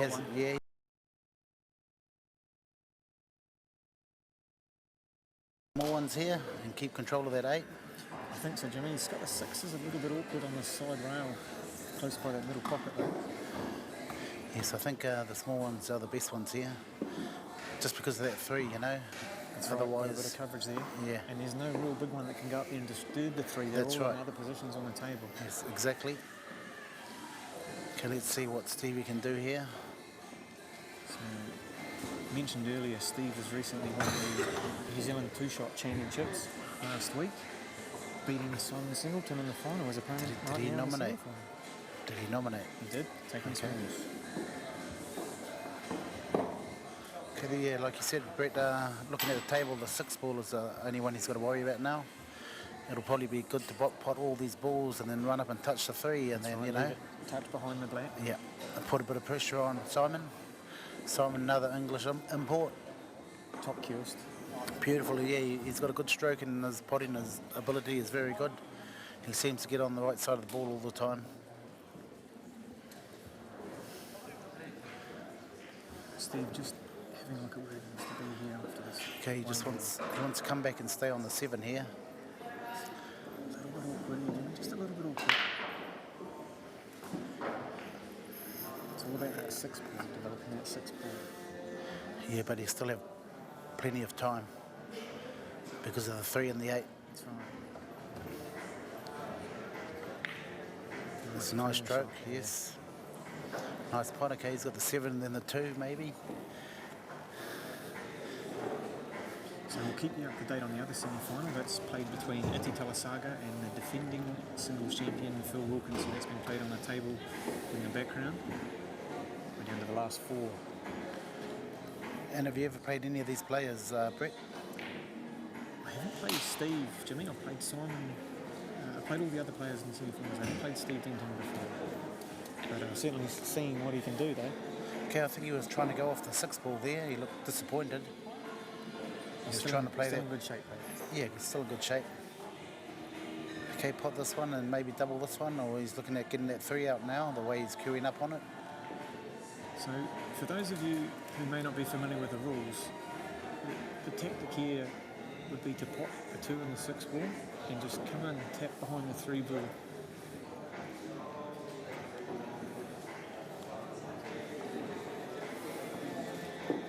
has, one. yeah. More ones here and keep control of that 8. I think so, Jimmy. He's got the 6s a little bit awkward on the side rail, close by that middle pocket though. Yes, I think the small ones are the best ones here, just because of that 3, you know. That's Otherwise, right, a bit of coverage there. Yeah. And there's no real big one that can go up there and disturb the 3. They're That's all right. in other positions on the table. Yes, exactly. Okay, let's see what Stevie can do here. So, mentioned earlier, Steve was recently won the New Zealand 2-shot championships last week, beating Simon Singleton in the final as opponent. Did he nominate? Did he nominate? He did, taking smalls. Okay, yeah, like you said, Brett, looking at the table, the 6 ball is the only one he's got to worry about now. It'll probably be good to pot all these balls and then run up and touch the 3, and then, you know. Touch behind the black. Yeah, and put a bit of pressure on Simon. Simon, another English import. Top kiosk. Beautiful, yeah, he's got a good stroke and his potting, his ability is very good. He seems to get on the right side of the ball all the time. Steve just having a look at where he wants to be here after this. Okay, he just wants to come back and stay on the 7 here. It's a little bit awkward, just a little bit awkward. It's all about that 6 ball, developing that 6 ball. Yeah, but he still have plenty of time because of the 3 and the 8. That's right. It's a nice stroke, yes. Nice pot. Okay, he's got the 7 and then the 2 maybe. So we'll keep you up to date on the other semi-final that's played between Iti Talasaga and the defending singles champion Phil Wilkinson. That's been played on the table in the background. We're down to the last 4. And have you ever played any of these players, Brett? I haven't played Steve, Jimmy. I've played Simon. I played all the other players in the semi-finals. I haven't played Steve Denton before. But I've certainly seen what he can do, though. Okay, I think he was trying to go off the 6 ball there. He looked disappointed. He was trying to play that. Still in good shape, though. Yeah, he's still in good shape. Okay, pot this one and maybe double this one, or he's looking at getting that 3 out now, the way he's queuing up on it. So, for those of you who may not be familiar with the rules, the tactic here would be to pot a 2 and the 6 ball and just come in and tap behind the 3 ball.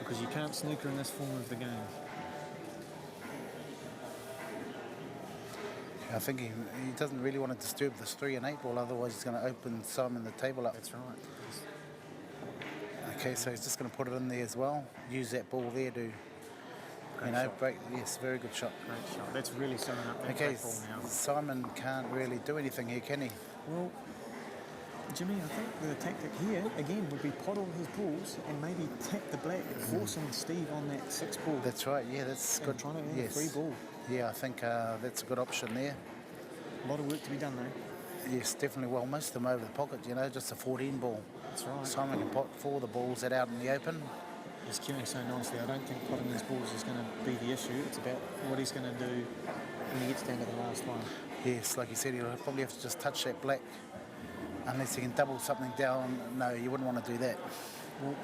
Because you can't snooker in this form of the game. I think he doesn't really want to disturb this 3 and 8 ball, otherwise he's going to open Simon the table up. That's right. Okay, so he's just going to put it in there as well. Use that ball there to, break. Yes, very good shot. Great shot. That's really summing up that Okay, ball now. Simon can't really do anything here, can he? Well, Jimmy, I think the tactic here, again, would be pot all his balls and maybe tap the black, forcing Steve on that 6 ball. That's right, yeah, that's good. Trying to earn a 3 ball. Yeah, I think that's a good option there. A lot of work to be done, though. Yes, definitely. Well, most of them over the pocket, just a 14 ball. That's right. Simon can pot 4 of the balls that out in the open. He's queuing so nicely. I don't think potting these balls is going to be the issue. It's about what he's going to do when he gets down to the last one. Yes, like you said, he'll probably have to just touch that black. Unless he can double something down, no, you wouldn't want to do that. Well,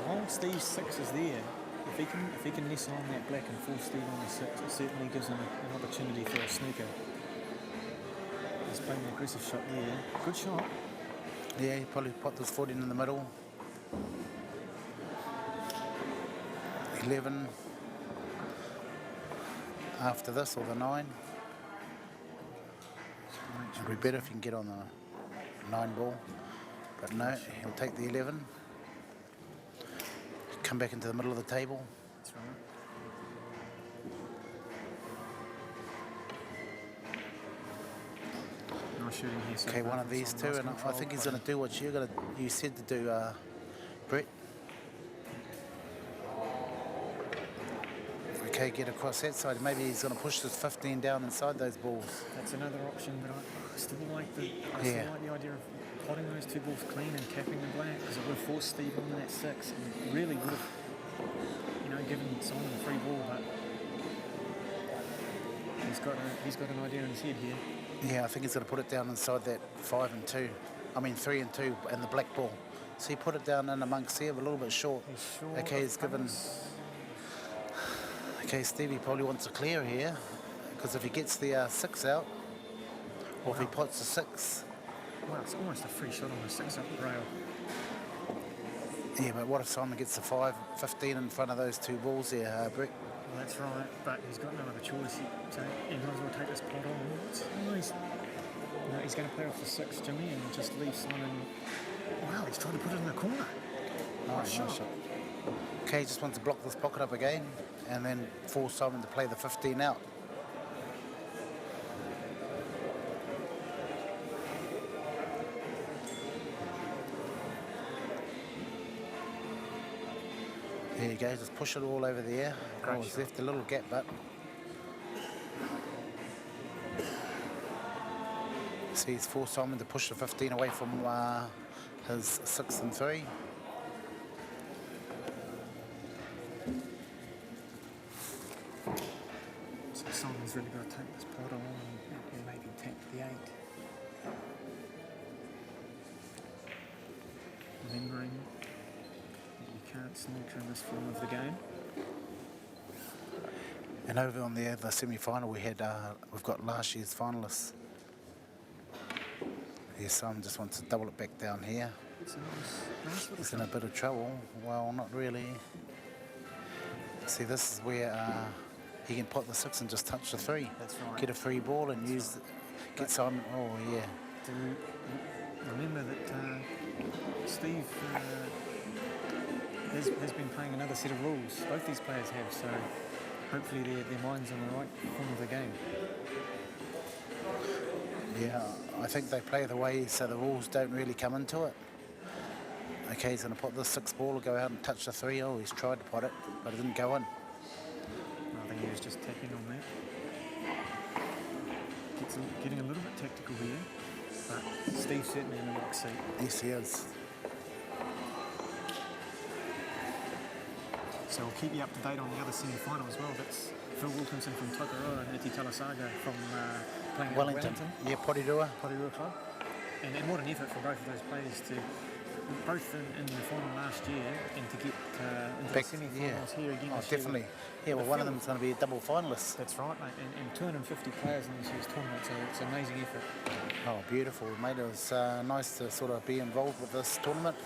while Steve's 6 is there, if he can nestle on that black and force Steve on the 6, it certainly gives him an opportunity for a snooker. He's playing an aggressive shot there. Good shot. Yeah, he probably put this foot in the middle. 11 after this, or the 9. It'd be better if you can get on the 9 ball. But no, he'll take the 11. Come back into the middle of the table. That's right. Nice shooting here. So okay, one of these 2, and I think he's going to do what you said to do, Brett. Okay, get across that side. Maybe he's going to push this 15 down inside those balls. That's another option, but I still like the idea of potting those 2 balls clean and capping the black, because it would have forced Steve on that 6 and really would have, given Simon a free ball. But he's got an idea in his head here. Yeah, I think he's going to put it down inside that 5 and 2. I mean 3 and 2, and the black ball. So he put it down in amongst here, but a little bit short. He's short. Okay, he's given. Okay, Stevie probably wants a clear here, because if he gets the 6 out, or if he puts the 6. Well, it's almost a free shot on the 6 up the rail. Yeah, but what if Simon gets the 5-15 in front of those 2 balls there, Brett? Well, that's right, but he's got no other choice. So he might as well take this pot on. It's nice. No, he's going to play off the 6, Jimmy, and just leave Simon. Wow, he's trying to put it in the corner. Nice shot. Okay, he just wants to block this pocket up again, and then force Simon to play the 15 out. There you go, just push it all over the air. Oh, he's left a little gap, but see, he's forced Simon to push the 15 away from his 6 and 3. So Simon's really got to take this pot on and maybe tap the 8. Remembering that you can't snooker in this form of the game. And over on the other semi-final, we've got last year's finalists. Yes, Simon just wants to double it back down here. He's in a bit of trouble. Well, not really. See, this is where he can pot the 6 and just touch the 3. That's right. Get a free ball and get Simon. Oh yeah. Remember that Steve has been playing another set of rules. Both these players have, so hopefully their mind's on the right form of the game. Yeah, I think they play the way so the rules don't really come into it. Okay, he's going to pot the 6 ball, go out and touch the 3. Oh, he's tried to pot it, but it didn't go in. I think he was just tapping on that. Getting a little bit tactical here, but Steve's certainly in the right seat. Yes, he is. So we'll keep you up to date on the other semi-final as well. That's Phil Wilkinson from Takaroa and Iti Talasaga from playing at Wellington. Yeah, Porirua. Porirua Club. And what an effort for both of those players to, both in the final last year and to get into the semi-finals here again this definitely. Year. Yeah, well, one of them's going to be a double finalist. That's right, mate. And 250 players in this year's tournament, so it's an amazing effort. Oh, beautiful, mate. It was nice to sort of be involved with this tournament.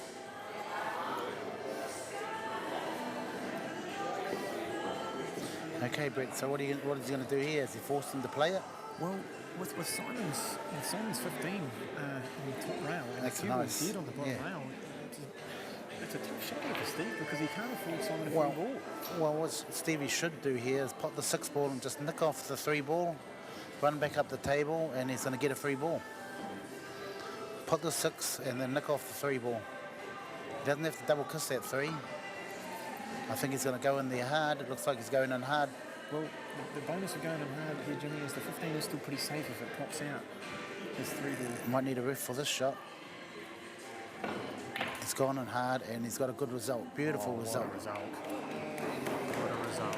Okay, Brett, so what is he going to do here? Has he forced him to play it? Well, with Simon's 15 in the top rail and that's a few nice. dead on the bottom rail, it's a tough shot here for Steve because he can't afford Simon a free ball. Well, what Stevie should do here is pot the 6 ball and just nick off the 3 ball, run back up the table, and he's going to get a free ball. Pot the 6 and then nick off the 3 ball. He doesn't have to double kiss that 3. I think he's going to go in there hard. It looks like he's going in hard. Well, the bonus of going in hard here, Jimmy, is the 15 is still pretty safe if it pops out. His 3 ball. Might need a ref for this shot. He's gone in hard and he's got a good result. Beautiful result. What a result.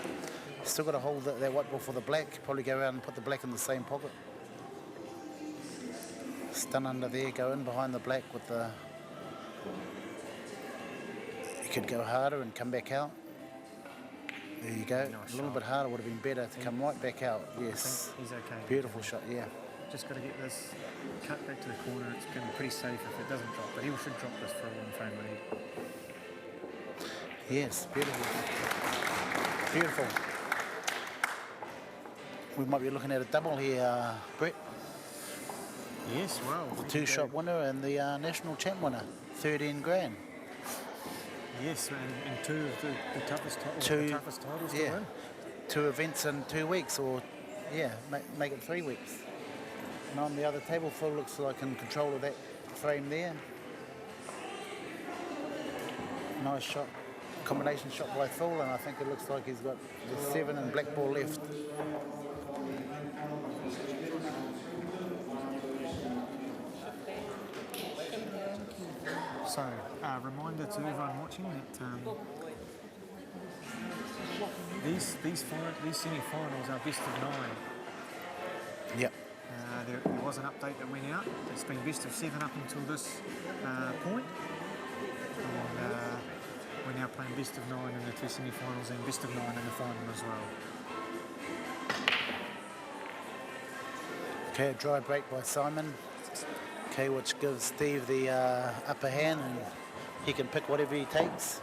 Still got to hold that white ball for the black. Probably go around and put the black in the same pocket. Stun under there, go in behind the black with the... You could go harder and come back out. There you go. Nice a little shot. bit harder would have been better to come right back out. Yes. I think he's okay. Beautiful shot, yeah. Just got to get this cut back to the corner. It's going to be pretty safe if it doesn't drop, but he should drop this for a one-frame lead. Yes, beautiful. Beautiful. We might be looking at a double here, Brett. Yes, well. The 2-shot winner and the national champ winner, 13 grand. Yes, and 2 of the toughest titles to win. 2 events in 2 weeks, or make it 3 weeks. And on the other table, Phil looks like in control of that frame there. Nice shot, combination shot by Phil, and I think it looks like he's got the 7 and black ball left. So, reminder to everyone watching that these semi-finals are best of 9. Yep. There was an update that went out. It's been best of 7 up until this point. we're now playing best of 9 in the 2 semi-finals and best of 9 in the final as well. Okay, a dry break by Simon. Okay, which gives Steve the upper hand, and he can pick whatever he takes.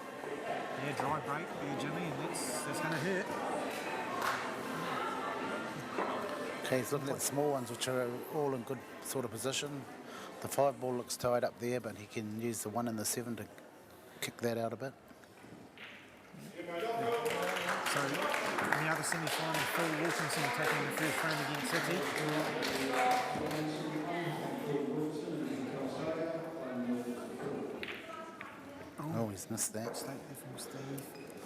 Yeah, dry break there, Jimmy, and that's going to hurt. Okay, he's looking at the small ones, which are all in good sort of position. The 5 ball looks tied up there, but he can use the 1 and the 7 to kick that out a bit. So, in the other semi-final, Phil Wilkinson taking the first frame against City. Oh, he's missed that. Mistake there from Steve.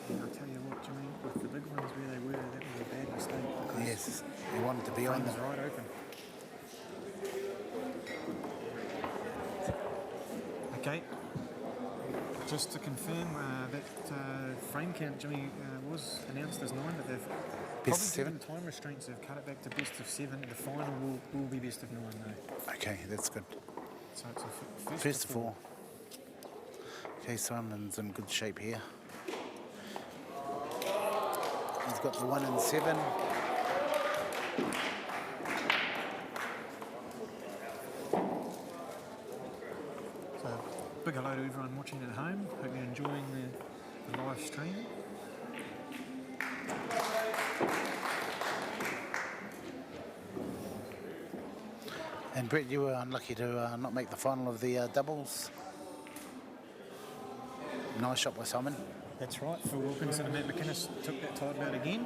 And I'll tell you what, Jimmy, with the big ones where they were, that was a bad mistake. Yes, he wanted to be on the them. right open. Okay. Just to confirm that frame count, Jimmy, was announced as 9, but they've Best of 7? time restraints have cut it back to best of 7. The final will be best of 9 though. Okay, that's good. So it's a First of 4. Okay, Simon's in good shape here. He's got the 1 and 7. So big hello to everyone watching at home. Hope you're enjoying the live stream. And Brett, you were unlucky to not make the final of the doubles. Nice shot by Simon. That's right. Phil Wilkinson and Matt McInnes took that title out again.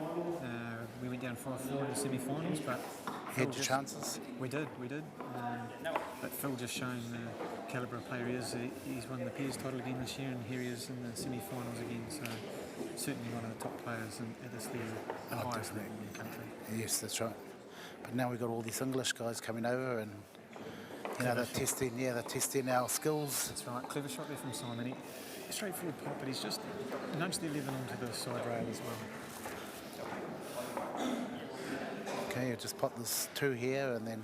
We went down 5-4 in the semi-finals, but Had your chances. We did. But Phil just showing the calibre of player he is. He's won the Peers title again this year, and here he is in the semi-finals again. So certainly one of the top players at this level, the highest level in the country. Yes, that's right. But now we've got all these English guys coming over, and they're testing our skills. That's right. Clever shot there from Simon. Straightforward pop, but he's just nudged the 11 onto the side rail as well. Okay, you just pop this 2 here, and then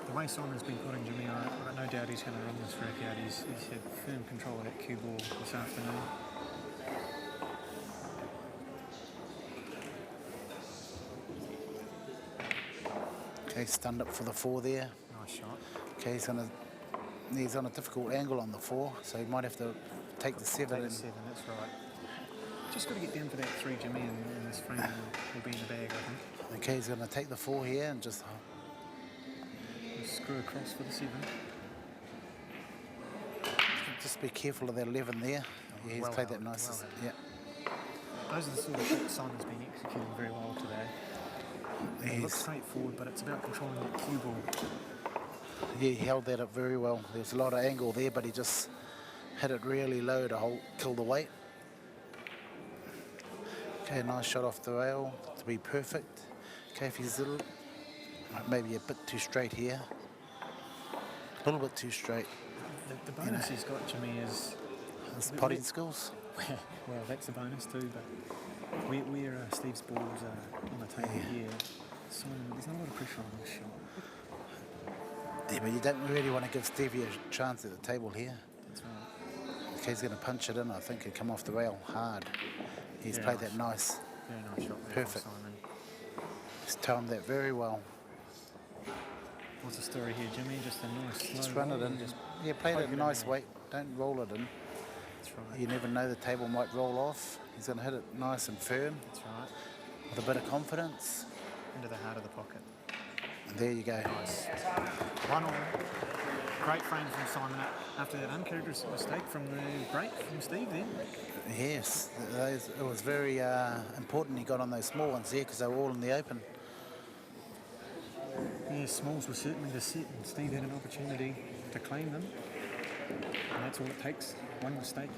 the way Simon's been putting Jimmy, I've got no doubt he's going to run this rack out. He's had firm control of that cue ball this afternoon. okay, stunned up for the 4 there. Nice shot. Okay, he's on a difficult angle on the 4, so he might have to take the 7. Take the 7, that's right. Just got to get down for that 3, Jimmy, and this frame will be in the bag, I think. Okay, he's going to take the 4 here and just screw across for the 7. Just be careful of that 11 there. Yeah, he's played that nice. Yeah. Those are the sort of shots Simon's been executing very well today. It looks straightforward, but it's about controlling that cue ball. Yeah, he held that up very well. There was a lot of angle there, but he just hit it really low to kill the weight. Okay, nice shot off the rail to be perfect. Okay, if he's maybe a bit too straight here. A little bit too straight. The bonus he's got, Jimmy, is his potting skills. Well, that's a bonus too, but where Steve's balls are on the table here, Simon, there's not a lot of pressure on this shot. Yeah, but you don't really want to give Stevie a chance at the table here. That's right. Okay, he's going to punch it in, I think, and come off the rail hard. He's played that nice. Very nice shot there. Perfect. From Simon. He's timed that very well. What's the story here, Jimmy? Just a nice Just run it in. Play it at a nice weight. Don't roll it in. That's right. You never know, the table might roll off. He's going to hit it nice and firm. That's right. With a bit of confidence. Into the heart of the pocket. And there you go. Nice. 1-1. Great frame from Simon after that uncharacteristic mistake from the break from Steve then. Yes, it was very important he got on those small ones there because they were all in the open. Yeah, smalls were certainly the set, and Steve had an opportunity to claim them. And that's all it takes, one mistake.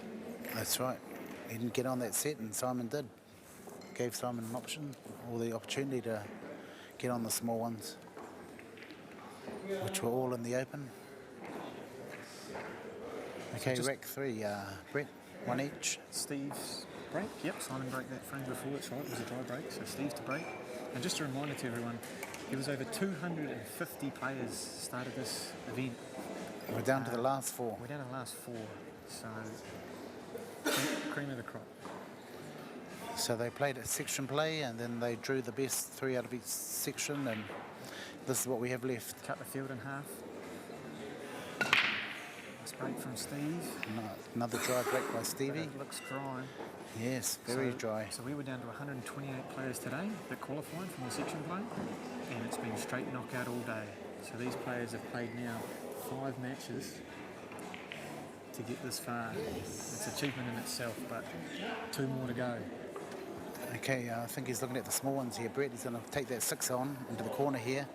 That's right. He didn't get on that set, and Simon did. Gave Simon an option, or the opportunity to get on the small ones, which were all in the open. Okay, rack 3, Brett, 1 each. Steve's break, yep, Simon broke that frame before, that's right, it was a dry break, so Steve's to break. And just a reminder to everyone, there was over 250 players started this event. We're down to the last 4. We're down to the last 4. So, cream of the crop. So they played a section play, and then they drew the best 3 out of each section, and this is what we have left. Cut the field in half. Nice break from Steve. Another dry break by Stevie. It looks dry. Yes, very dry. So we were down to 128 players today that qualified from the section play, and it's been straight knockout all day. So these players have played now 5 matches to get this far. It's an achievement in itself, but 2 more to go. Okay, I think he's looking at the small ones here, Brett. He's going to take that 6 on into the corner here,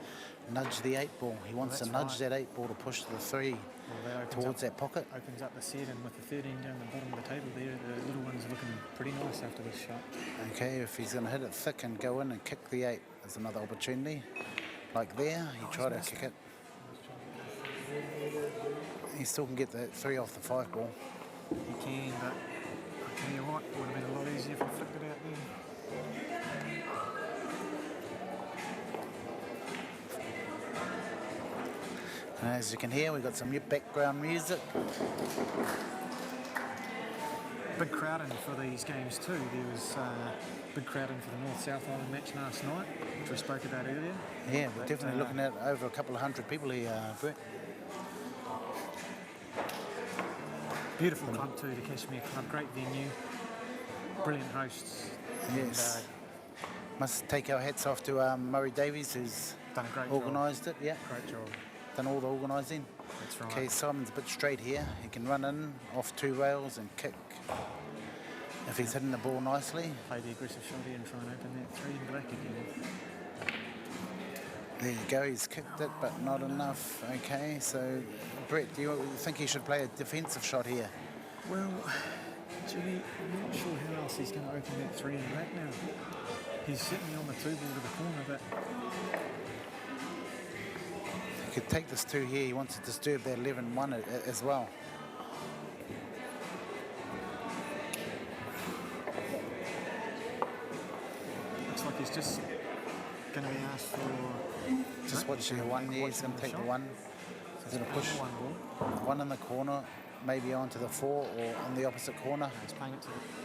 nudge the 8 ball. He wants to nudge that 8 ball to push the 3 towards that pocket. Opens up the set, and with the 13 down the bottom of the table there, the little one's looking pretty nice after this shot. Okay, if he's going to hit it thick and go in and kick the 8, there's another opportunity. Like there, he tried to kick it. He still can get that 3 off the 5 ball. He can, but I tell you what, it would have been a lot easier if he flicked it out there. And as you can hear, we've got some new background music. Big crowd in for these games too. There was big crowd in for the North-South Island match last night, which we spoke about earlier. Yeah, we're definitely looking at over a couple of hundred people here, Brett. Beautiful club too, the Cashmere Club. Great venue, brilliant hosts. Yes. Must take our hats off to Murray Davies, who's done a great organised it. Yeah, great job. Done all the organising. That's right. Okay, Simon's a bit straight here. He can run in off 2 rails and kick if he's hitting the ball nicely. Play the aggressive shot here and try and open that 3 in black again. There you go, he's kicked it, but not enough. Okay, so Brett, do you think he should play a defensive shot here? Well, Jimmy, I'm not sure how else he's going to open that 3 in black now. He's sitting on the 2 ball to the corner, but he could take this 2 here. He wants to disturb that 11-1 as well. looks like he's just going to be asked for... Just watching the 1 here. He's going to take the 1. He's going to push 1 in the corner, maybe onto the 4 or on the opposite corner. He's playing it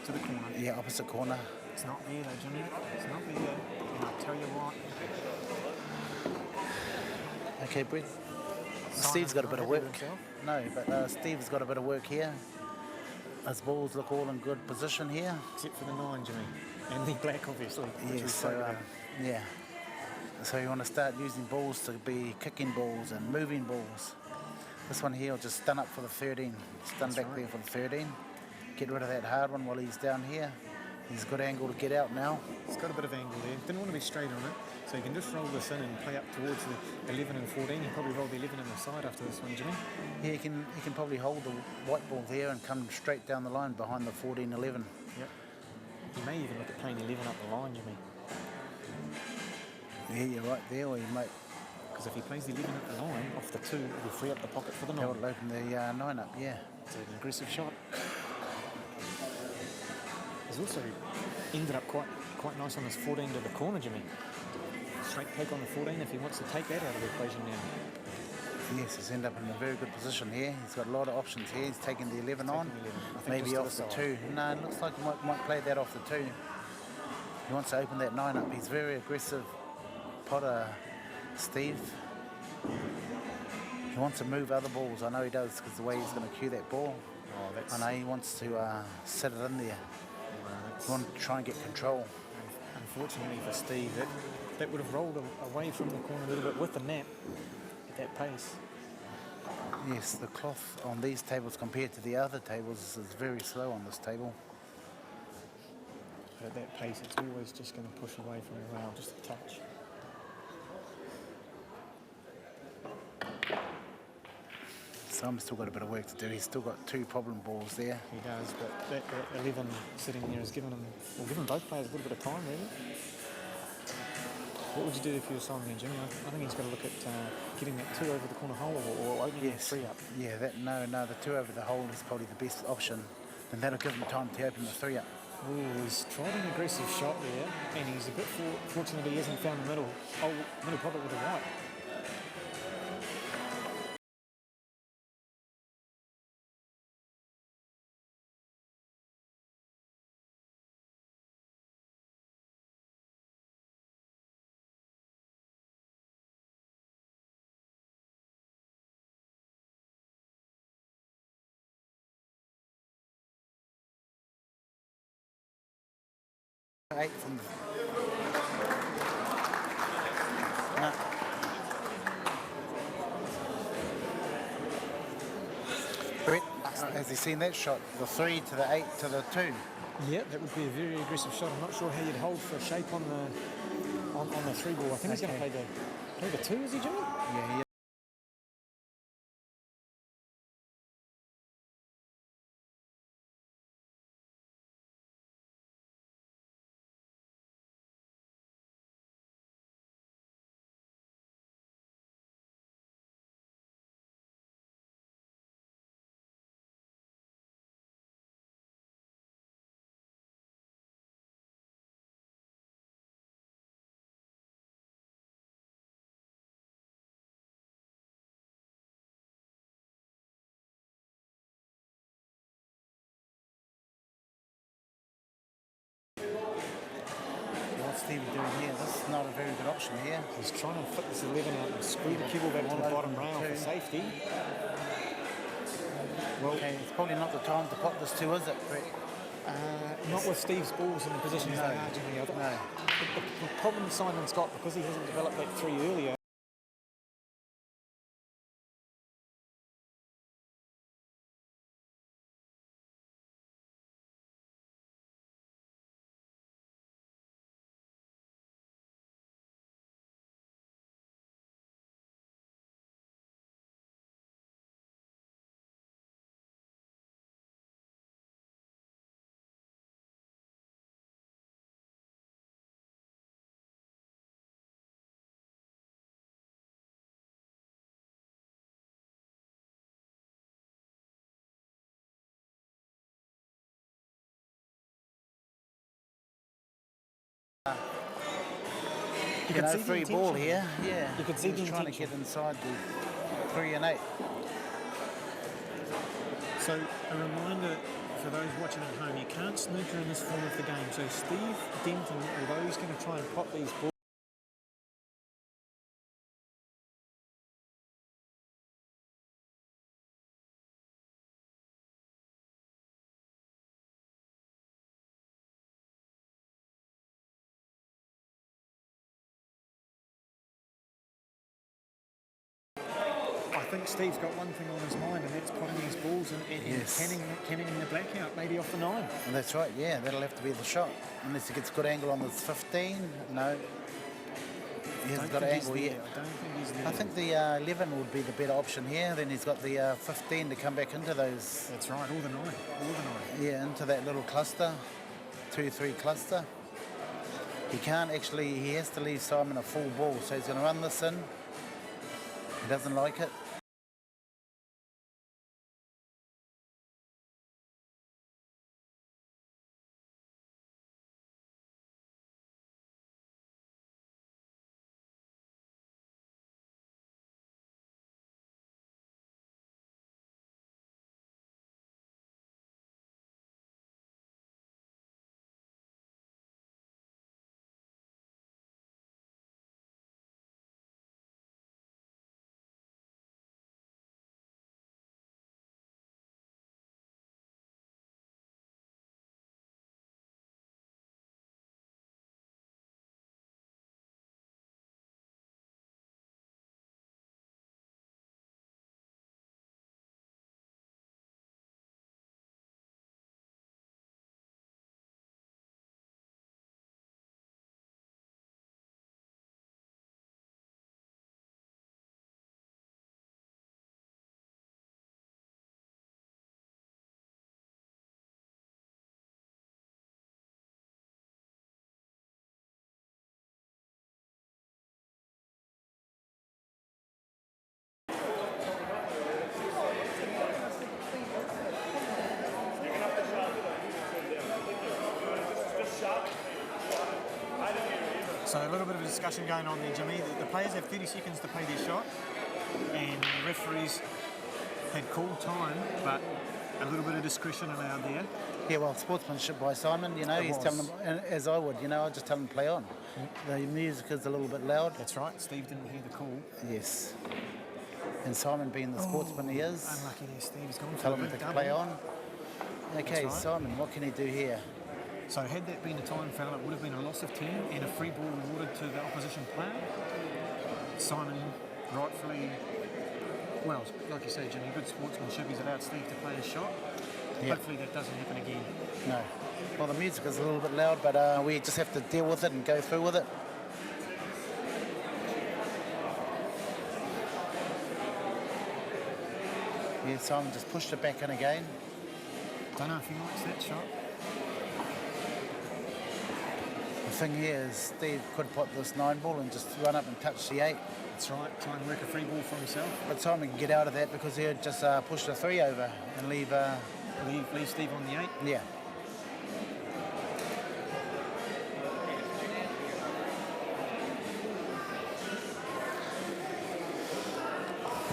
to the corner. Yeah, opposite corner. It's not there though, Jimmy. It's not there. And I'll tell you what. Okay, Brett. Steve's got a bit of work. No, but Steve's got a bit of work here. His balls look all in good position here. Except for the 9, Jimmy. And the black, obviously. Yes, so, yeah. So you want to start using balls to be kicking balls and moving balls. This one here will just stun up for the 13. Stun back there for the 13. Get rid of that hard one while he's down here. He's got angle to get out now. He's got a bit of angle there. Didn't want to be straight on it. So you can just roll this in and play up towards the 11 and 14. He'll probably roll the 11 in the side after this one, Jimmy. Yeah, he can probably hold the white ball there and come straight down the line behind the 14-11. Yep. He may even look at playing 11 up the line, Jimmy. Yeah, you're right there, or he might... Because if he plays the 11 at the line, off the 2, it'll free up the pocket for the 9. That'll open the 9 up, yeah. It's an aggressive shot. He's also ended up quite nice on his 14 to the corner, Jimmy. Straight take on the 14 if he wants to take that out of the equation now. Yes, he's ended up in a very good position here. He's got a lot of options here. He's taking the 11 on. Maybe off the 2. No, it looks like he might play that off the 2. He wants to open that 9 up. He's very aggressive. Potter, Steve. He wants to move other balls. I know he does because the way he's going to cue that ball. I know he wants to set it in there. He wants to try and get control. Unfortunately for Steve, that would have rolled away from the corner a little bit with the net at that pace. Yes, the cloth on these tables compared to the other tables is very slow on this table. But at that pace, it's always just going to push away from the rail, just a touch. Simon's still got a bit of work to do. He's still got 2 problem balls there. He does, but that 11 sitting there has given both players a little bit of time, really. What would you do if you were Simon and Jimmy? I think he's got to look at getting that 2 over the corner hole or opening that 3 up. Yeah, the 2 over the hole is probably the best option. And that'll give him time to open the 3 up. Ooh, he's tried an aggressive shot there, and he's a bit fortunate he hasn't found the middle pocket with the white. 8 from the... No. Brett, has he seen that shot? The 3 to the 8 to the 2. Yeah, that would be a very aggressive shot. I'm not sure how you'd hold for a shape on the 3 ball. I think he's going to play the 2, is he, Jimmy? Yeah. What's Stevie doing here? This is not a very good option here. He's trying to fit this 11 out and screw the cue ball back to the bottom rail for safety. Well, okay, it's probably not the time to pop this 2, is it, Brett? Not with Steve's balls in the positions they are, Jimmy. No. The problem Simon's got, because he hasn't developed that 3 earlier, you can see free ball here. Yeah, you can see he's trying to get inside the 3 and 8. So a reminder for those watching at home, you can't snooker in this form of the game. So Steve Denton, although he's going to try and pop these balls, I think Steve's got one thing on his mind, and that's putting these balls and canning the blackout, maybe off the 9. And that's right, yeah, that'll have to be the shot. Unless he gets a good angle on the 15, no. He hasn't got an angle yet. I don't think he's there. I think the 11 would be the better option here. Then he's got the 15 to come back into those. That's right, all the 9. Yeah, into that little cluster, 2-3 cluster. He can't actually, he has to leave Simon a full ball, so he's going to run this in. He doesn't like it. So a little bit of a discussion going on there, Jimmy. The players have 30 seconds to play their shot, and the referees had called time, but a little bit of discretion allowed there. Yeah, well, sportsmanship by Simon, you know, he's telling them, and as I would, you know, I'd just tell them to play on. The music is a little bit loud. That's right, Steve didn't hear the call. Yes. And Simon, being the sportsman he is, unlucky there, Steve's gone for tell the him to double. play on. Okay, right. Simon, what can he do here? So had that been a time foul, it would have been a loss of 10 and a free ball awarded to the opposition player. Simon rightfully, well, like you say, Jimmy, good sportsmanship. He's allowed Steve to play his shot. Yeah. Hopefully that doesn't happen again. No. Well, the music is a little bit loud, but we just have to deal with it and go through with it. Yeah, Simon just pushed it back in again. Don't know if he likes that shot. The thing here is Steve could put this 9 ball and just run up and touch the 8. That's right, try and work a free ball for himself. But Simon can get out of that because he would just push the 3 over and leave... Leave Steve on the 8. Yeah.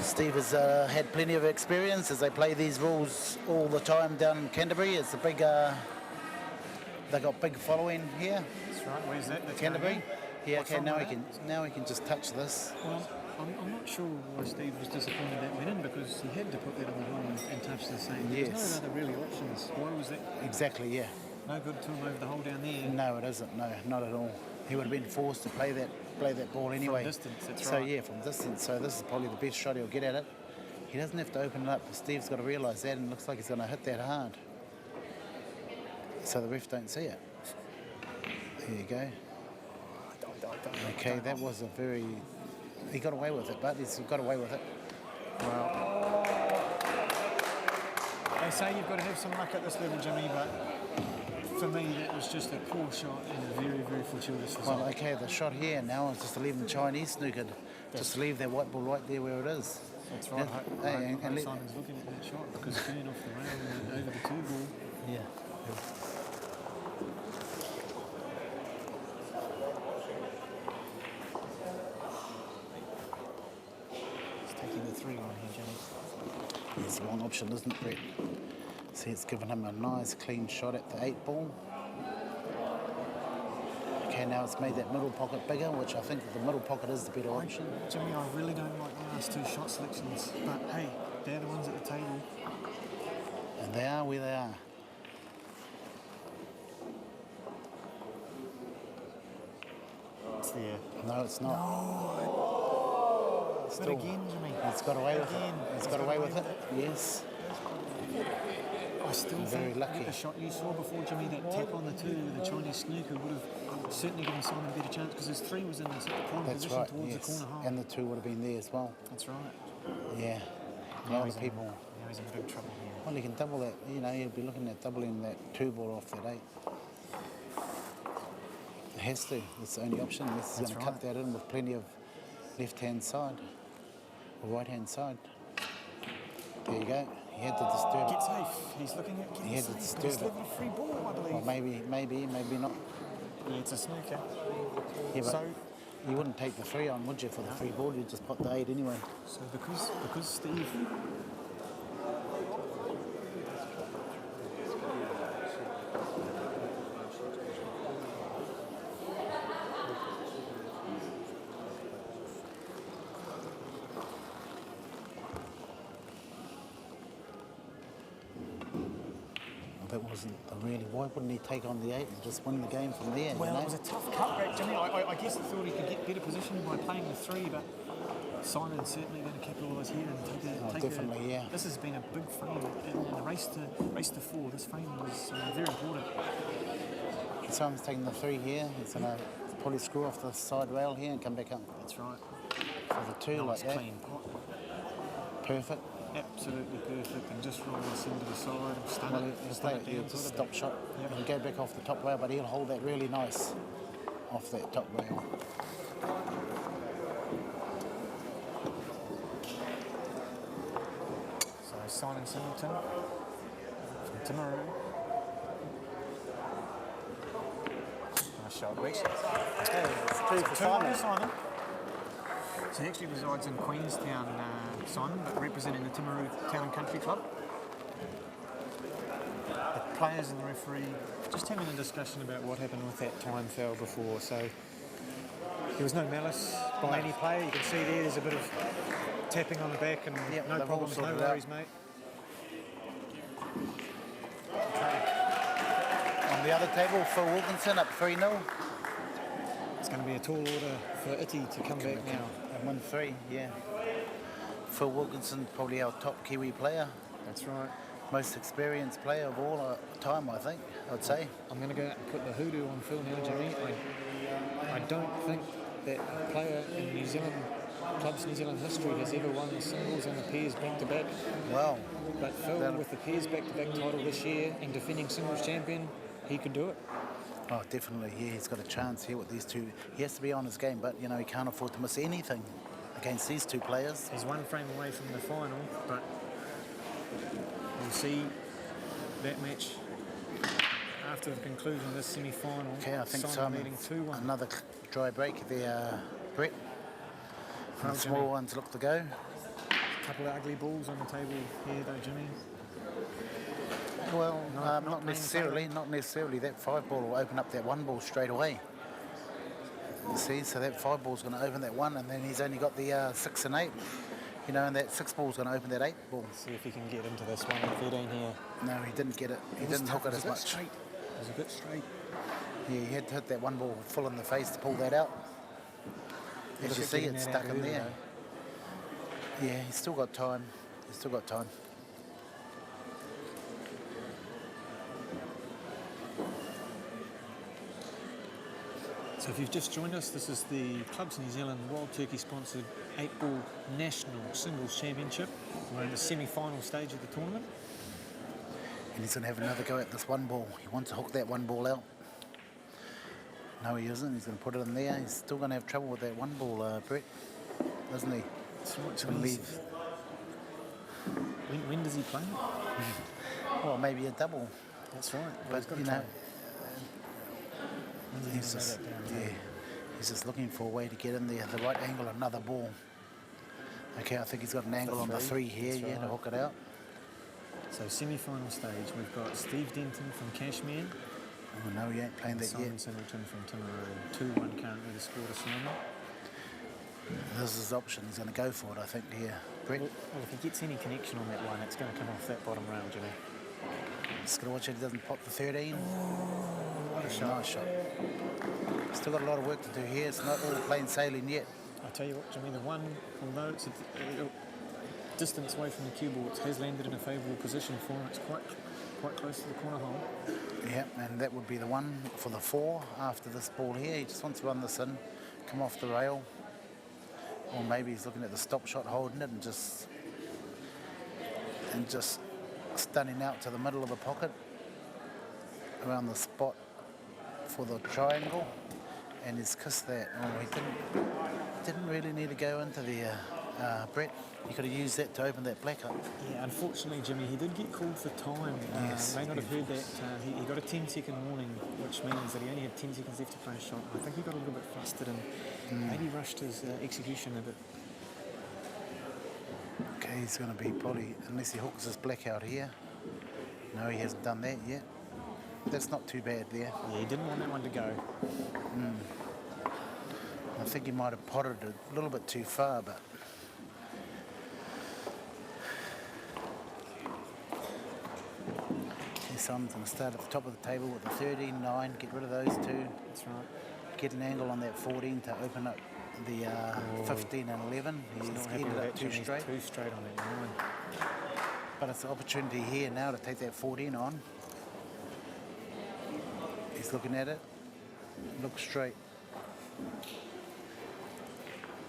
Steve has had plenty of experience as they play these rules all the time down in Canterbury. It's a big... they got big following here. That's right, where's that? That's Canterbury. Yeah, What's okay, wrong with now he can just touch this. Well, I'm not sure why Steve was disappointed that went in, because he had to put that on the hole and touch the same. Yes. There's no other really options. Why was that? Exactly, yeah. No good to him over the hole down there. No, it isn't. No, not at all. He would have been forced to play that ball anyway. From distance, that's so right. yeah, from distance. So this is probably the best shot he'll get at it. He doesn't have to open it up. Steve's got to realise that, and it looks like he's going to hit that hard. So the ref don't see it. There you go. Okay, that was a very... He got away with it, but he's got away with it. Well, they say you've got to have some luck at this level, Jimmy, but for me that was just a poor shot and a very, very fortuitous result. Well, okay, the shot here now is just to leave the Chinese snookered. Just to leave that white ball right there where it is. That's right. Yeah, I and hope Simon's looking at that shot, because turn off the rail and over the 2 ball. Yeah. Taking the 3 on here, Jimmy. It's the wrong option, isn't it, Brett? See, it's given him a nice clean shot at the 8 ball. Okay, now it's made that middle pocket bigger, which I think the middle pocket is the better option. Jimmy, I really don't like the last 2 shot selections, but hey, they're the ones at the table. And they are where they are. It's there. No, it's not. But again, Jimmy. He's got away with it. He's got away with it. Yes. I still Very think lucky. that the shot you saw before, Jimmy, that tap on the 2, the Chinese snooker, would have certainly given Simon a better chance, because his 3 was in the prime That's position right. towards Yes. the corner hole. And the 2 would have been there as well. That's right. Yeah. A Now lot he's of people. Now he's in big trouble here. Well, you can double that. You know, you'll be looking at doubling that 2 ball off that 8. It has to. It's the only option. This is going to cut that in with plenty of left-hand side or right-hand side. There you go. He had to disturb Get it. safe. He's looking at getting He had to safe. disturb He's it. living a free ball, I believe. Or maybe not. Yeah, it's a snooker. Yeah, but So, you wouldn't take the 3 on, would you, for the free ball? You'd just put the 8 anyway. so because Steve... That wasn't really... Why wouldn't he take on the 8 and just win the game from there? Well, you know? it was a tough cutback, Jimmy. I guess he thought he could get better position by playing the 3, but Simon's certainly going to capitalise here and take definitely, yeah. This has been a big frame in the race to 4. This frame was very important. Simon's taking the 3 here. He's going to probably screw off the side rail here and come back up. That's right. For the 2 like Nice that. clean pot. Perfect. Absolutely perfect. And just roll this into the side and stun Well, it. it's Stun like it down. just sort stop of. shot Yep. and go back off the top rail, but he'll hold that really nice off that top rail. So Simon Singleton from Timaru. Nice shot, Rex. Hey, it's 2 for 2-1 Simon. to Simon. So he actually resides in Queenstown, Simon, but representing the Timaru Town and Country Club. The players and the referee just having a discussion about what happened with that time foul before. So there was no malice by any player. You can see there's a bit of tapping on the back and Yep, no they've all problems, no sorted it out. worries, mate. And the other table, Phil Wilkinson up 3-0. It's going to be a tall order for Iti to come back now. And 1-3, yeah. Phil Wilkinson, probably our top Kiwi player. That's right. Most experienced player of all time, I think, I'd say. I'm going to go out and put the hoodoo on Phil now, Jimmy. I don't think that a player in New Zealand, Clubs New Zealand history has ever won the singles and the pairs back-to-back. Well, but Phil, with the pairs back-to-back title this year and defending singles champion, he could do it. Oh, definitely, yeah, he's got a chance here with these two. He has to be on his game, but, you know, he can't afford to miss anything against these two players. He's one frame away from the final, but we'll see that match after the conclusion of this semi-final. Okay, I think Simon leading 2-1. Another dry break there, Brett. Well, the small ones look to go. A couple of ugly balls on the table here, though, Jimmy. Well, not necessarily. Not necessarily. That 5 ball will open up that 1 ball straight away. You see, so that 5 ball's going to open that 1, and then he's only got the 6 and 8. You know, and that 6 ball's going to open that 8 ball. Let's see if he can get into this 1 and 13 here. No, he didn't get it. He didn't hook it as much. Straight. It was a bit straight. Yeah, he had to hit that 1 ball full in the face to pull that out. As you see, it's stuck in there. Yeah, he's still got time. He's still got time. So if you've just joined us, this is the Clubs New Zealand Wild Turkey sponsored 8-ball National Singles Championship. We're in the semi-final stage of the tournament. And he's going to have another go at this 1 ball. He wants to hook that 1 ball out. No, he isn't. He's going to put it in there. He's still going to have trouble with that 1 ball, Brett, isn't he? So he's going to leave. When does he play? Well, maybe a double. That's right. But, you know, he's just looking for a way to get in there, the right angle, another ball. Okay, I think he's got an angle on the 3 here, right. To hook it out. So semi-final stage, we've got Steve Denton from Cashmere. Oh no, he ain't playing that Simon yet. Singleton from Timaru. 2-1 currently the score to Simon. This is his option. He's going to go for it, I think, here. Brett? Well, if he gets any connection on that 1, it's going to come off that bottom rail, Jimmy. Just going to watch it. He doesn't pop the 13. What a shot. Nice shot. Still got a lot of work to do here. It's not all plain sailing yet. I'll tell you what, Jimmy, the 1, although it's a distance away from the cue ball, it has landed in a favourable position for him. It's quite close to the corner hole. Yeah, and that would be the 1 for the 4 after this ball here. He just wants to run this in, come off the rail. Or maybe he's looking at the stop shot, holding it and just stunning out to the middle of the pocket around the spot for the triangle, and he's kissed that. Oh, he didn't really need to go into the Brett. He could have used that to open that black up. Yeah, unfortunately, Jimmy, he did get called for time. Yes, may not have heard that. He got a 10-second warning, which means that he only had 10 seconds left to play a shot. I think he got a little bit flustered and maybe rushed his execution a bit. Okay, he's going to be probably, unless he hooks his black out here. No, he hasn't done that yet. That's not too bad there. Yeah, he didn't want that 1 to go. I think he might have potted it a little bit too far, but... Okay, Simon's going to start at the top of the table with the 13, 9, get rid of those 2. That's right. Get an angle on that 14 to open up the 15 and 11. He's ended up too straight. Too straight on that 9. But it's an opportunity here now to take that 14 on. He's looking at it. Look straight.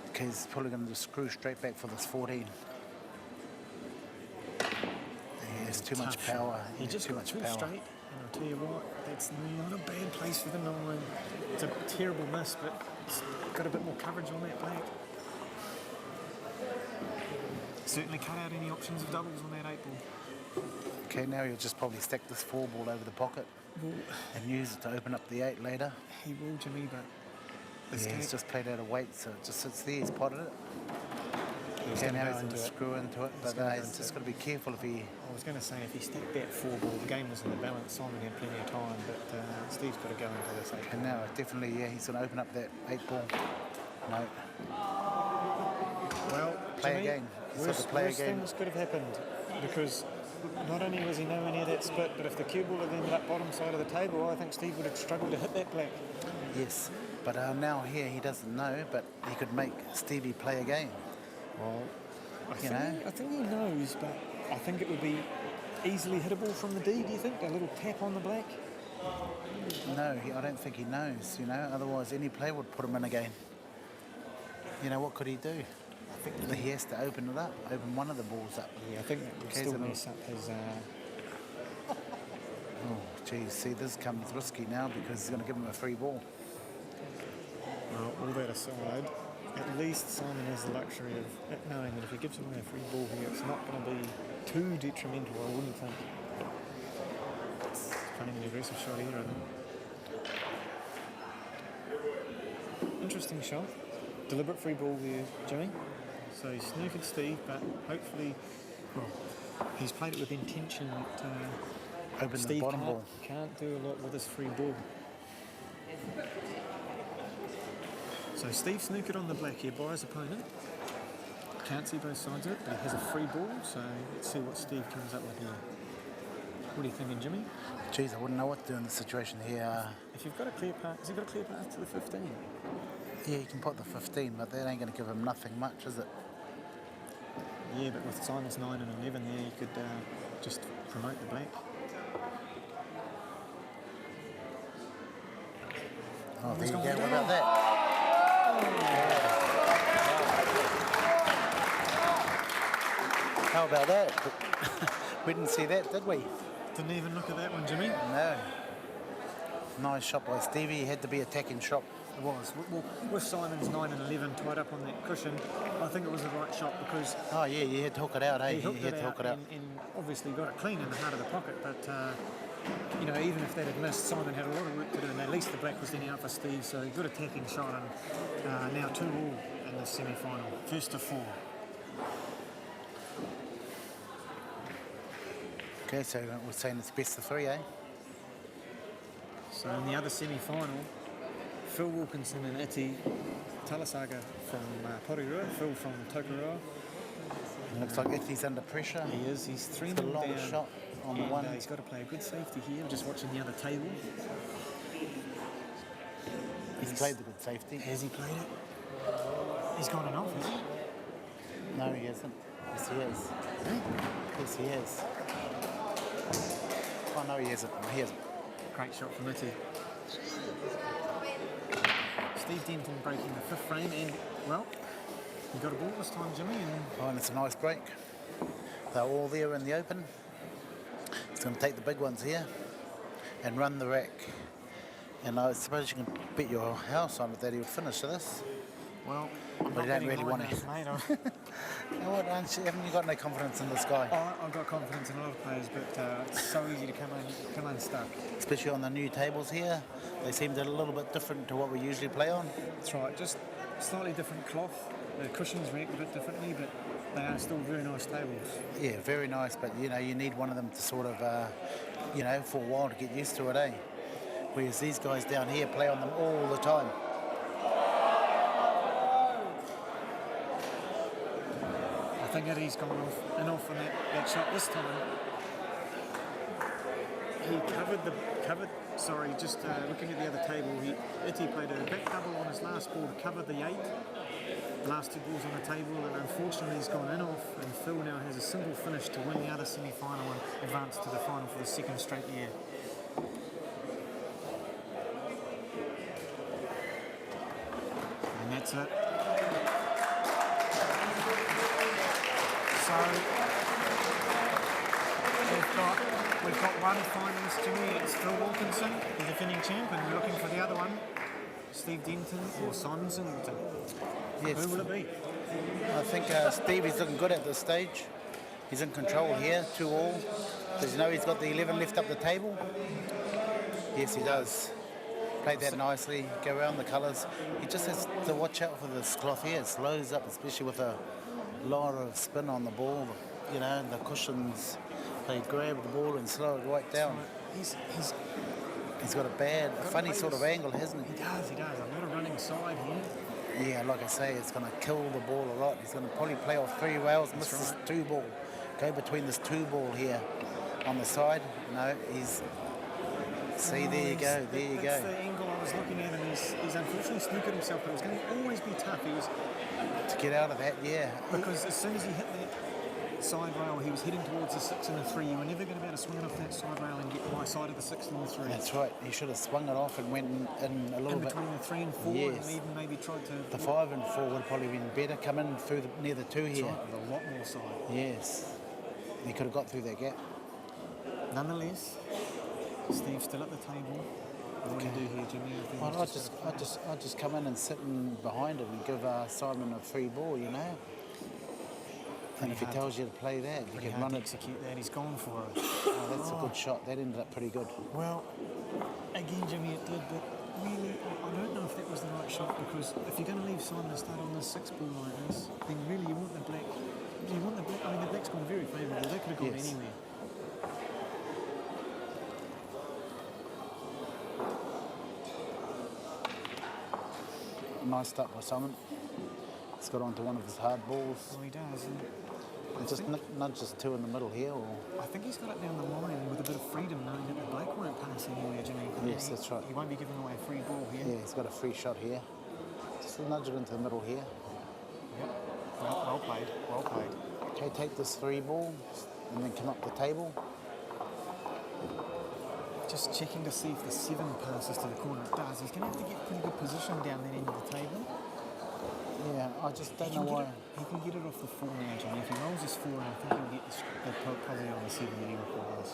Okay, he's probably going to screw straight back for this 14. He has too much power. He just got too straight. And I'll tell you what, that's not a bad place for the 9. It's a terrible miss, but it's got a bit more coverage on that black. Certainly cut out any options of doubles on that 8 ball. Okay, now he'll just probably stack this 4 ball over the pocket and use it to open up the 8 later. He will, Jimmy, but... Yeah, he's just played out of weight, so it just sits there. He's potted it. Okay, now he's going to screw into it, but he's just got to be careful if he... I was going to say, if he stacked that 4 ball, the game was in the balance. Simon had plenty of time, but Steve's got to go into this 8 ball. And now, definitely, yeah, he's going to open up that 8 ball. No. Well, Play Jimmy, again. Worse things could have happened, because Not only was he nowhere near that split, but if the cue ball had ended up bottom side of the table, I think Steve would have struggled to hit that black. Yes, but now here he doesn't know, but he could make Stevie play again. Well, I know? think he knows, but I think it would be easily hittable from the D, do you think? A little tap on the black? No, I don't think he knows, otherwise any player would put him in again. What could he do? I think he has to open it up, open one of the balls up. Yeah, I think that would still mess up his... Oh, geez, see, this comes risky now because he's going to give him a free ball. Well, all that aside, at least Simon has the luxury of knowing that if he gives him a free ball here, it's not going to be too detrimental, I wouldn't think. It's playing an aggressive shot here, I think. Interesting shot. Deliberate free ball there, Jimmy. So he snookered Steve, but hopefully, he's played it with intention that Open Steve the bottom ball. can't do a lot with his free ball. So Steve snookered on the black here by his opponent. Can't see both sides of it, but he has a free ball, so let's see what Steve comes up with here. What are you thinking, Jimmy? Geez, I wouldn't know what to do in this situation here. If you've got a clear path, has he got a clear path to the 15? Yeah, you can put the 15, but that ain't going to give him nothing much, is it? Yeah, but with Simon's 9 and 11 there, you could just promote the black. Oh, there you go. What about that? How about that? We didn't see that, did we? Didn't even look at that one, Jimmy. No. Nice shot by Stevie. He had to be attacking shot. It was. Well, with Simon's 9 and 11 tied up on that cushion, I think it was the right shot because... Oh, yeah, you had to hook it out, eh? He hooked had it to hook out it out. and obviously got it clean in the heart of the pocket, but, even if that had missed, Simon had a lot of work to do, and at least the black was then out for Steve, so good attacking shot, and now 2-2 in the semi-final. First to 4. Okay, so we're saying it's best of 3, eh? So in the other semi-final, Phil Wilkinson and Iti Talasaga from Porirua, Phil from Tokeroa. It looks like Iti's under pressure. He is. He's 3 It's a 0 long down. shot on the And, one. he's got to play a good safety here. Just watching the other table. He's played the good safety. Has he played it? He's gone off, has he? No, he hasn't. Yes, he has. Yes, he has. Oh, no, he hasn't. He hasn't. Great shot from Iti. Steve Denton breaking the 5th frame, and, well, he got a ball this time, Jimmy. And it's a nice break. They're all there in the open. He's going to take the big ones here and run the rack. And I suppose you can bet your house on it that he would finish this. Well, But you don't really want to. mate. You know what, haven't you got no confidence in this guy? I've got confidence in a lot of players, but it's so easy to come unstuck. Especially on the new tables here. They seem a little bit different to what we usually play on. That's right, just slightly different cloth. The cushions react a bit differently, but they are still very nice tables. Yeah, very nice, but you need one of them to sort of, for a while to get used to it, eh? Whereas these guys down here play on them all the time. I think Eddie's gone off and off on that shot this time. He looking at the other table, Iti played a back double on his last ball to cover the 8. The last 2 balls on the table, and unfortunately he's gone in off, and Phil now has a single finish to win the other semi-final and advance to the final for the 2nd straight year. And that's it. So we've got one finalist, Jimmy. It's Phil Wilkinson, the defending champ, and we're looking for the other one, Steve Denton or Simon Singleton. Yes. Who will it be? I think Stevie's looking good at this stage. He's in control here, 2-2. Does he know he's got the 11 left up the table? Yes, he does. Played that nicely, go around the colours. He just has to watch out for this cloth here. It slows up, especially with a lot of spin on the ball. The cushions, they grab the ball and slow it right down. He's got a funny sort of angle, hasn't he? He does. A lot of running side here. Yeah, like I say, it's going to kill the ball a lot. He's going to probably play off 3 rails, miss this 2 ball. Go between this 2 ball here on the side. No, he's... See, there you go, there you That's go. the angle I was looking at, and he's unfortunately snookered himself, but it was going to always be tough. He was, To get out of that, yeah. because as soon as he hit that side rail, he was heading towards the 6 and the 3. You were never going to be able to swing it off that side rail and get my side of the 6 and the 3. That's right. He should have swung it off and went in a little In bit. between the 3 and 4, Yes. and even maybe tried to... The 5 and 4 would probably been better. Come in through near the 2 here. Right, with a lot more side. Yes. He could have got through that gap. Nonetheless, Steve's still at the table. What do you do here, Jimmy? Well, I just come in and sit in behind him and give Simon a free ball, you know. And if he tells you to play that, you can run it. Execute that. He's gone for it. Oh, that's a good shot. That ended up pretty good. Well, again, Jimmy, it did, but really, I don't know if that was the right shot, because if you're going to leave Simon to start on the 6 ball like this, then really you want the black. You want the black. I mean, the black's gone very favourable. That could have gone Yes. anywhere. Nice start by Simon. He's got onto one of his hard balls. Well, he does. And Just nudges 2 in the middle here, or... I think he's got it down the line with a bit of freedom, knowing that the black won't pass anywhere, Jimmy. Yes, that's right. He won't be giving away a free ball here. Yeah, he's got a free shot here. Just nudge it into the middle here. Yep. Well played. Well played. Okay, take this 3 ball and then come up the table. Just checking to see if the 7 passes to the corner. It does. He's going to have to get pretty good position down that end of the table. Yeah, I just don't know why. He can get it off the 4 now, Johnny. If he rolls his 4, I think he'll get the probably on the 7 that he requires.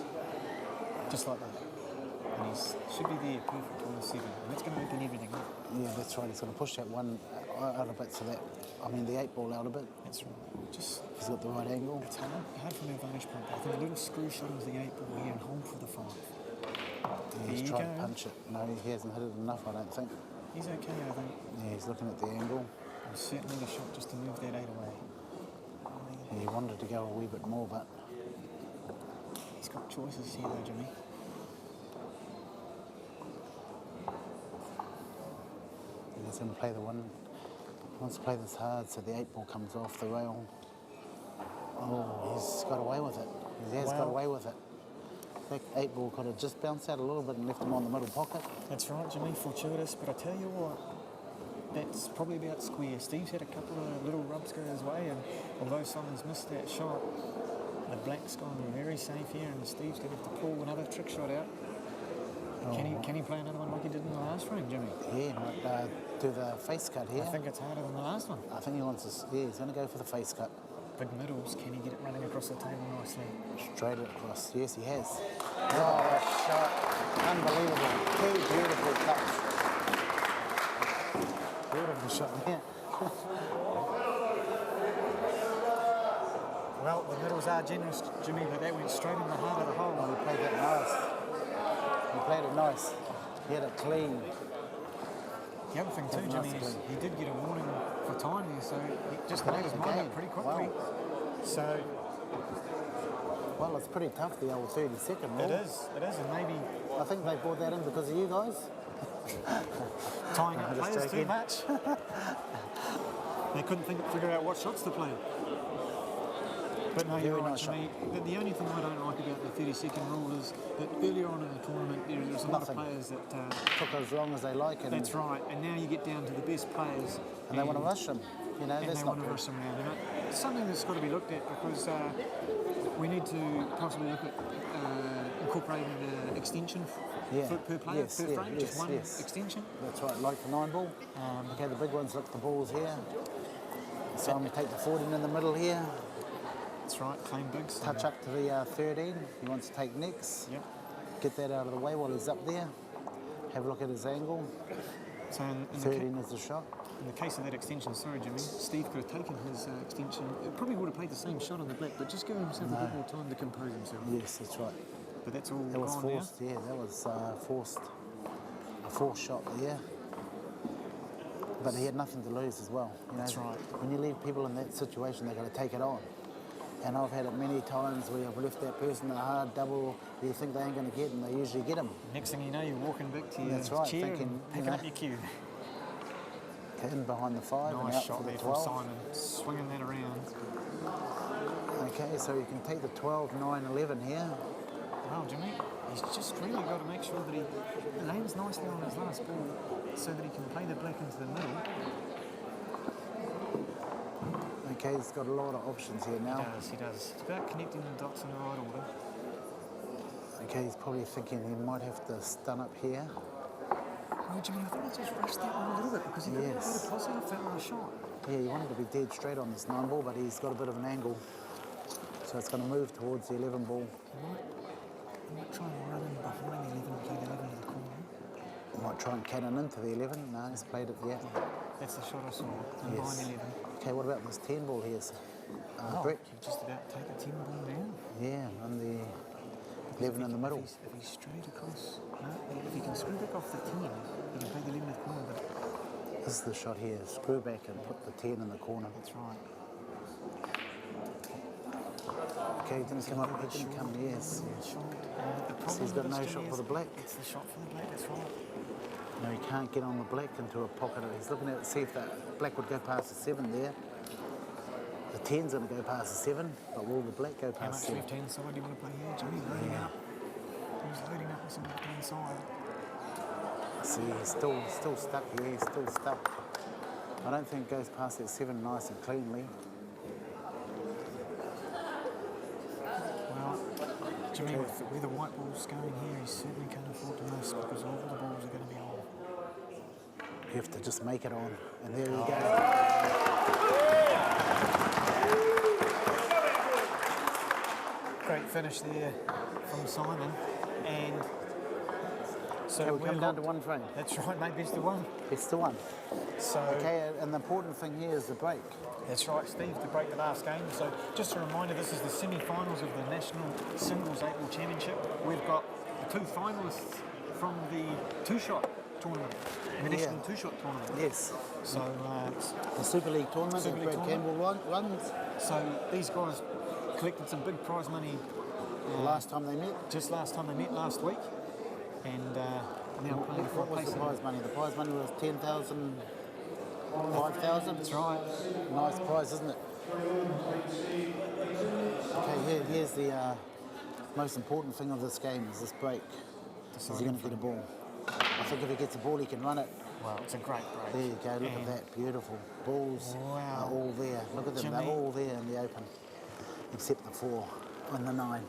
Just like that. And he should be there perfect on the 7. And that's going to open everything up. Yeah, that's right. He's going to push that 1 out a bit, so that... I mean, the 8 ball out a bit. That's right. Just... He's got the right angle. It's hard from their vantage point. I think a little screw shot into the 8 ball here and hold for the 5. Yeah, he's trying to punch it. No, he hasn't hit it enough, I don't think. He's okay, I think. Yeah, he's looking at the angle. And certainly the shot just to move that 8 away. Yeah, he wanted to go a wee bit more, but... He's got choices here though, Jimmy. He's going to play the 1. He wants to play this hard, so the 8 ball comes off the rail. Oh, he's got away with it. He has got away with it. That 8 ball could have just bounced out a little bit and left him on the middle pocket. That's right, Jimmy, fortuitous, but I tell you what, that's probably about square. Steve's had a couple of little rubs go his way, and although Simon's missed that shot, the black's gone very safe here, and Steve's going to have to pull another trick shot out. Can he play another one like he did in the last frame, Jimmy? Yeah, might do the face cut here. I think it's harder than the last one. I think he wants to... Yeah, he's going to go for the face cut. Big middles, can he get it running across the table nicely? Straight across. Yes, he has. Oh, that shot. Unbelievable. 2 beautiful cuts. Beautiful shot there. Well, the middles are generous, Jimmy, but that went straight in the heart of the hole. Oh, he played that nice. He played it nice. He had it clean. The other thing too, That's Jimmy, nice is play. he did get a warning for time there, so he just made his mind up pretty quickly. Wow. So Well, it's pretty tough, the old 30-second rule. it is, and maybe I think they brought that in because of you guys. tying up I'm just players too joking. much. They couldn't figure out what shots to play. But no, you're Very right, nice Jimmy. The only thing I don't like about the 30-second rule is that earlier on in the tournament there was a lot of Nothing. players that... Took as long as they like. And that's right, and now you get down to the best players. And they want to rush them. You know, And that's they not want to good. rush them around. And it's something that's got to be looked at, because we need to possibly look at incorporating the extension per player, Yes, per frame, just one yes. extension. That's right, like the 9 ball. Okay, the big ones look the balls here. So I'm going to take the 14 in the middle here. That's right, claim bigs. Touch up to the 13. He wants to take next. Yep. Get that out of the way while he's up there. Have a look at his angle. So in 13 is the shot. the case of that extension, sorry Jimmy, Steve could have taken his extension. It probably would have played the same shot on the black, but just give himself a bit more time to compose himself. Yes, that's right. But that's all That was gone forced, yeah, that was forced. A forced shot there. But he had nothing to lose as well. You know, That's right. When you leave people in that situation, they've got to take it on. And I've had it many times where I've left that person a hard double you think they ain't going to get, and they usually get them. now. Next thing you know, you're walking back to your That's right, chair thinking, and picking you know, up your cue. In behind the 5 and Nice out shot for the there from 12. Simon, swinging that around. Okay, so you can take the 12, 9, 11 here. Well, Jimmy, he's just really got to make sure that he lands nicely on his last ball so that he can play the black into the middle. Okay, he's got a lot of options here now. He does. It's about connecting the dots in the right order. Okay, he's probably thinking he might have to stun up here. Oh, Jimmy, I think he just rushed that one a little bit because he got a bit of toss off that last shot. Yeah, he wanted to be dead straight on this 9 ball, but he's got a bit of an angle. So it's going to move towards the 11 ball. He might try and run in behind the 11 and play the 11 to the corner. He might try and cannon into the 11. No, he's played it yet. That's the shot I saw, behind the 11. Okay, what about this 10 ball here? Brett? You've just about take a 10 ball down. Yeah, and the 11 in the middle. If he's straight across, no, if he can screw back off the 10, he can play the 11 to the corner. But This is the shot here. Screw back and put the 10 in the corner. that's right. Okay, he didn't come up. He didn't come, yes. So he's got no shot for the black. It's the shot for the black, that's right. No, he can't get on the black into a pocket. He's looking at it, see if the black would go past the 7 there. The 10's going to go past the 7, but will the black go How much past 7? left-hand side do you want to play here, Jimmy? Loading up. He's loading up with some left-hand side. See, he's still stuck here. He's still stuck. I don't think it goes past that 7 nice and cleanly. Well, Jimmy, with the white balls going here, he certainly can't afford to miss because all the balls are going to be on. You have to just make it on. And there you go. Great finish there from Simon. And so Okay, we come down to one frame. That's right, mate, best of one. It's the one. So Okay, and the important thing here is the break. that's right, Steve, to break the last game. So just a reminder, this is the semi-finals of the National Singles 8-Ball Championship. We've got the 2 finalists from the 2-shot tournament, the National 2-Shot tournament. Yes. So The Super League tournament Super that League Brad Campbell runs. so these guys collected some big prize money The last time they met. just last time they met last week. And now playing for What was place the in- prize money? The prize money was 10,000, 5,000. That's right. Nice prize, isn't it? Okay, here's the most important thing of this game is this break. Is he going to get a ball? I think if he gets a ball, he can run it. Well, it's a great break. There you go, look at that, beautiful. Balls Wow. are all there. Look at them, they're Jimmy. all there in the open. Except the 4 and the 9.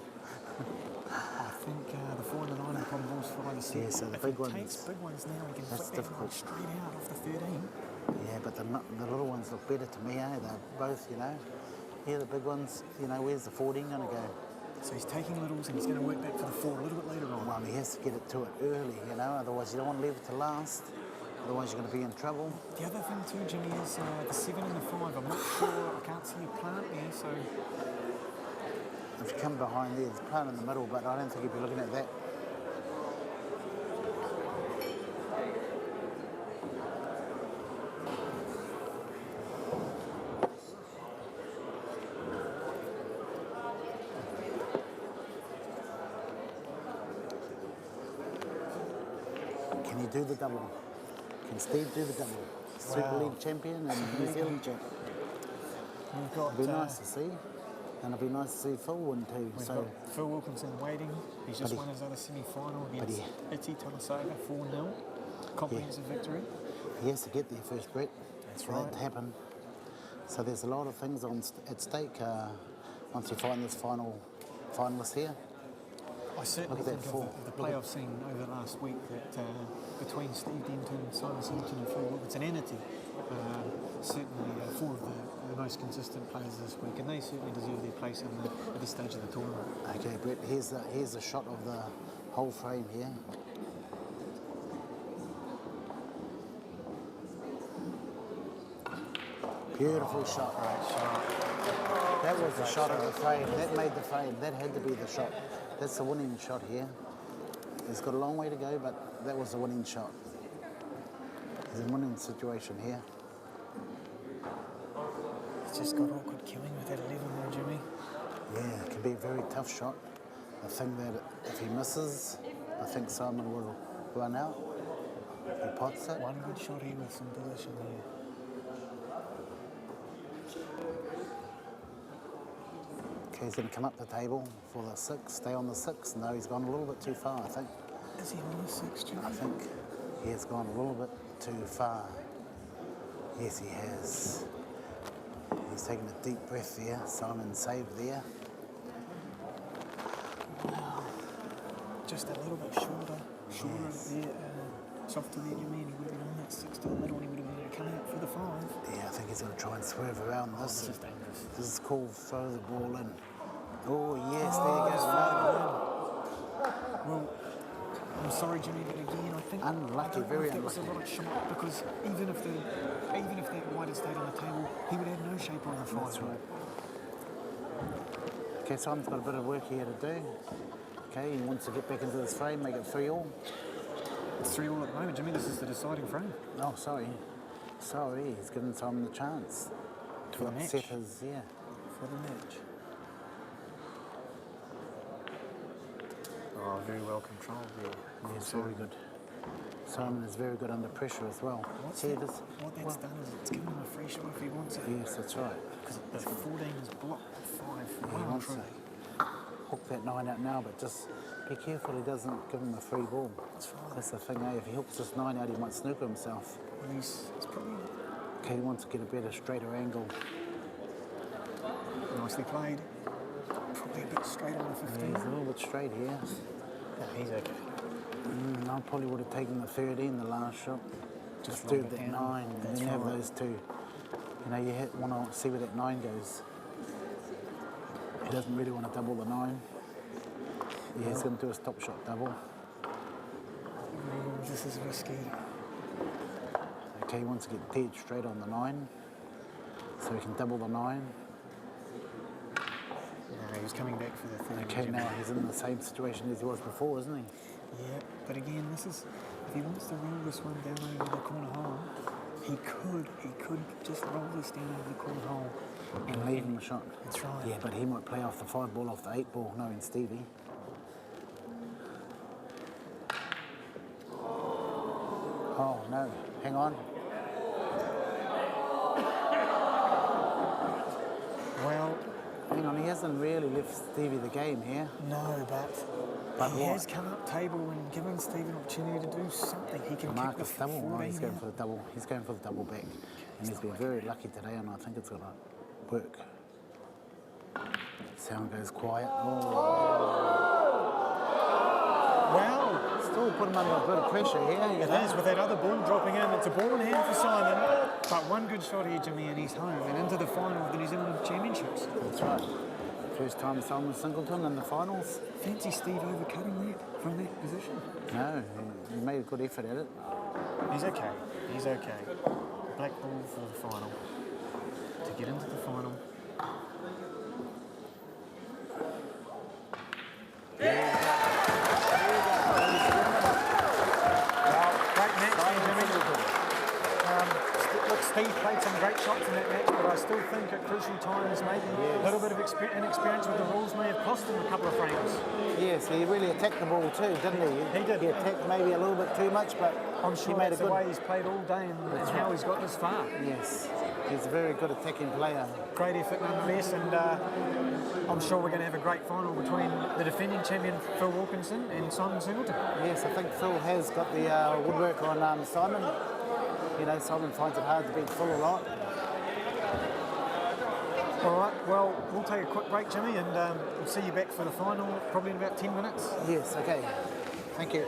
I think the 4 and the 9 are probably balls for either set. Yeah, so the If big he ones- takes big ones now, he can that's flick that difficult. one straight out off the 13. Yeah, but the little ones look better to me, eh? They're both, you know. Here, the big ones, you know, where's the 14 going to go? So he's taking littles and he's going to work back for the 4 a little bit later on. Well, he has to get it to it early, you know, otherwise you don't want to leave it to last. Otherwise you're going to be in trouble. The other thing too, Jimmy, is the 7 and the 5. I'm not sure, I can't see a plant there, so If you come behind there, there's a plant in the middle, but I don't think you'd be looking at that. Can you do the double? Can Steve do the double? Super Wow. League champion and New Zealand champion. we've got, It'd be nice to see. And it'd be nice to see Phil win too. we've So got Phil Wilkinson waiting. He's just But he- won his other semi-final but against Iti Tolasaga, 4-0. Comprehensive victory. he has to get there first, Brett. That's for that right. to happen. So there's a lot of things at stake once you find this finalist here. I certainly Look at that think fall. of the play I've seen over the last week that between Steve Denton, Simon Singleton and Phil Wilkinson and Iti, certainly 4 of the most consistent players this week, and they certainly deserve their place at this stage of the tournament. Okay, Brett, here's a shot of the whole frame here. Beautiful shot. That was the shot of the frame. That made the frame. That had to be the shot. That's the winning shot here. He's got a long way to go, but that was the winning shot. There's a winning situation here. It's just got awkward queuing with that 11 there, Jimmy. Yeah, it can be a very tough shot. I think that if he misses, I think Simon will run out. He pots it. One good shot here with some position there. Okay, he's going to come up the table for the 6, stay on the 6. No, he's gone a little bit too far, I think. Is he on the 6, Jimmy? I think he has gone a little bit too far. Yes, he has. He's taken a deep breath there. Simon saved there. Wow. Just a little bit shorter there, softer there, Jimmy, and he would have been on that 6 to the middle, and he would have been coming out for the 5. Yeah, I think he's going to try and swerve around this. This is dangerous. This is called throw the ball in. Oh, yes, there you go. Well, I'm sorry, Jimmy, but again, I think Unlucky, very that was a unlucky. right shot, because even if that white had stayed on the table, he would have no shape on the 5. That's right. Okay, Simon's got a bit of work here to do. Okay, he wants to get back into this frame, make it 3-all. It's 3-all at the moment, Jimmy. This is the deciding frame. Oh, sorry. Sorry, he's given Simon the chance For to the match. upset his, yeah. For the match. Oh, very well controlled there. Yes, very good. Simon is very good under pressure as well. What See, that's done is it's given him a free shot if he wants it. yes, that's right. Because the 14 is blocked 5 for He one wants true. to hook that 9 out now, but just be careful he doesn't give him a free ball. That's right. That's the thing, eh? If he hooks this 9 out, he might snooker himself. Well, it's probably Okay, he wants to get a better, straighter angle. nicely played. Probably a bit straight on the 15. He's a little bit straight here. No, he's okay. I probably would have taken the 13, the last shot. Just Just do roll it that down. 9, and That's then have right. those 2. You know, you want to see where that 9 goes. He doesn't really want to double the 9. Yeah, he's going to do a stop shot double. This is risky. Okay, he wants to get dead straight on the 9, so he can double the 9. No, he was coming back for the 13. Okay, now he's in the same situation as he was before, isn't he? Yeah, but again, this is, if he wants to roll this one down over the corner hole, he could just roll this down over the corner hole. And leave him a shot. That's right. Yeah, but he might play off the 5 ball, off the 8 ball, knowing Stevie. Oh, no. Hang on. Well, Hang on, he hasn't really left Stevie the game here. no, but he what? has come up table and given Steve an opportunity to do something. He can kick Marcus the double. Oh, 14 he's going out. for the double. He's going for the double back. And he's been very lucky today, and I think it's going to work. Sound goes quiet. Oh, Well, still put him under a bit of pressure here. You it know. is with that other ball dropping in. It's a ball in hand for Simon. But one good shot here, Jimmy, and he's home and into the final of the New Zealand Championships. That's right. First time Simon Singleton in the finals. Fancy Steve overcutting that from that position. No, he made a good effort at it. He's okay. He's okay. Black ball for the final. To get into the final. Great match there, Jimmy. Look, Steve played some great shots in that match, but I still think at crucial times maybe a little bit of inexperience with the rules may have cost him a couple of frames. Yes, he really attacked the ball too, didn't he? He did. He attacked maybe a little bit too much, but I'm sure he made that's a the good... way he's played all day and how he's got this far. Yes, he's a very good attacking player. Great effort nonetheless, and I'm sure we're going to have a great final between the defending champion Phil Wilkinson and Simon Singleton. Yes, I think Phil has got the woodwork on Simon. You know, Simon finds it hard to beat Phil a lot. All right, well, we'll take a quick break, Jimmy, and we'll see you back for the final probably in about 10 minutes. Yes, okay. Thank you.